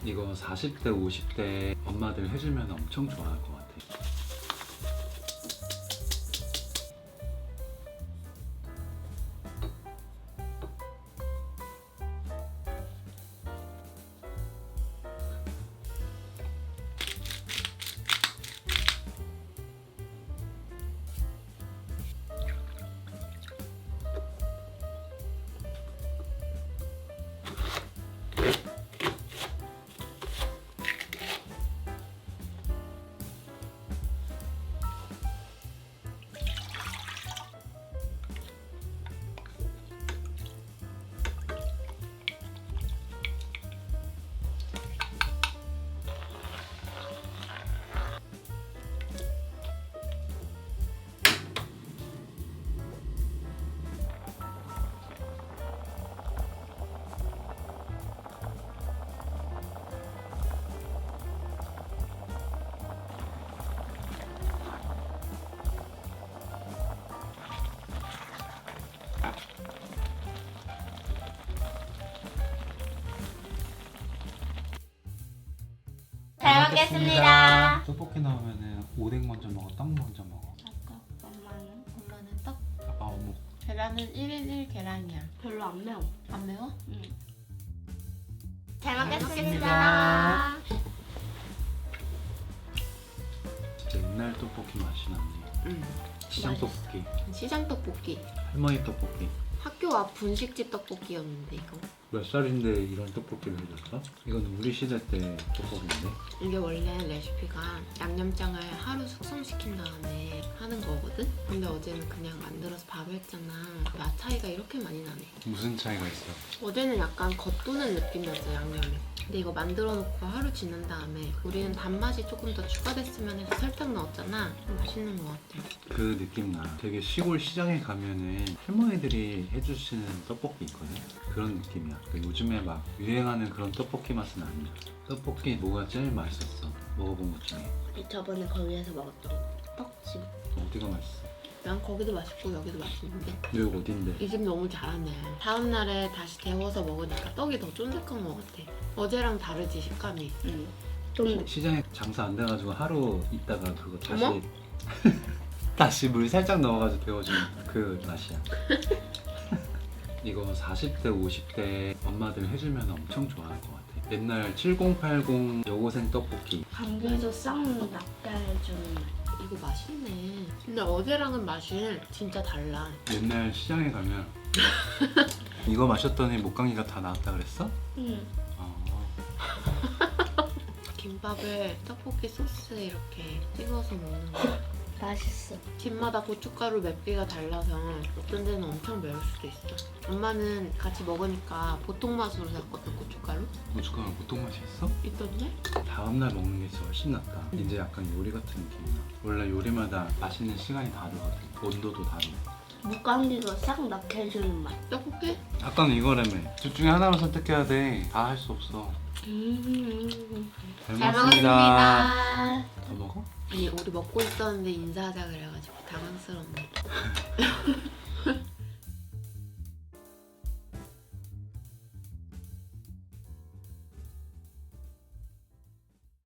이거 40대, 50대 엄마들 해주면 엄청 좋아할 것 같아. 잘 먹겠습니다. 떡볶이 나오면은 오뎅 먼저 먹어, 떡 먼저 먹어. 아까 엄마는 떡. 아빠 어묵. 계란은 1일 1 계란이야. 별로 안 매워. 안 매워? 응. 잘 먹겠습니다. 진짜 옛날 떡볶이 맛이 나네. 시장 맛있어. 떡볶이, 시장 떡볶이. 할머니 떡볶이. 학교 앞 분식집 떡볶이였는데 이거. 몇 살인데 이런 떡볶이를 해줬어? 이건 우리 시대 때 떡볶이인데? 이게 원래 레시피가 양념장을 하루 숙성시킨 다음에 하는 거거든? 근데 어제는 그냥 만들어서 바로 했잖아. 맛 차이가 이렇게 많이 나네. 무슨 차이가 있어? 어제는 약간 겉도는 느낌이었어, 양념이. 근데 이거 만들어 놓고 하루 지난 다음에 우리는 단맛이 조금 더 추가됐으면 해서 설탕 넣었잖아. 맛있는 것 같아. 그 느낌 나. 되게 시골 시장에 가면은 할머니들이 해주시는 떡볶이 있거든? 그런 느낌이야. 요즘에 막 유행하는 그런 떡볶이 맛은 아니야. 떡볶이 뭐가 제일 맛있었어? 먹어본 것 중에. 저번에 거기에서 먹었던 떡집. 어디가 맛있어? 난 거기도 맛있고 여기도 맛있는데 여기 어딘데? 이 집 너무 잘하네. 다음날에 다시 데워서 먹으니까 떡이 더 쫀득한 것 같아. 어제랑 다르지, 식감이. 응. 좀 시장에 장사 안 돼가지고 하루 있다가 그거 다시 어머? 다시 물 살짝 넣어가지고 데워주는 그 맛이야. 이거 40대, 50대 엄마들 해주면 엄청 좋아할 것 같아. 옛날 7080 여고생 떡볶이. 감기에서 싹 낫게 해주는 맛. 이거 맛있네. 근데 어제랑은 맛이 진짜 달라. 옛날 시장에 가면 이거 마셨더니 목감기가 다 나았다 그랬어? 응. 김밥을 떡볶이 소스에 이렇게 찍어서 먹는 거. 맛있어. 집마다 고춧가루 맵기가 달라서 어떤 데는 엄청 매울 수도 있어. 엄마는 같이 먹으니까 보통 맛으로 샀거든, 고춧가루. 고춧가루 보통 맛이 있어? 있던데? 다음날 먹는 게 진짜 훨씬 낫다. 이제 약간 요리 같은 느낌이야. 원래 요리마다 맛있는 시간이 다르거든. 온도도 다르고. 무감기가 싹 낫게 해주는 맛. 떡볶이? 아까는 이거라며. 둘 중에 하나만 선택해야 돼. 다 할 수 없어. 잘 잘 먹었습니다. 더 먹어? 아니, 우리 먹고 있었는데 인사하자 그래가지고 당황스럽네.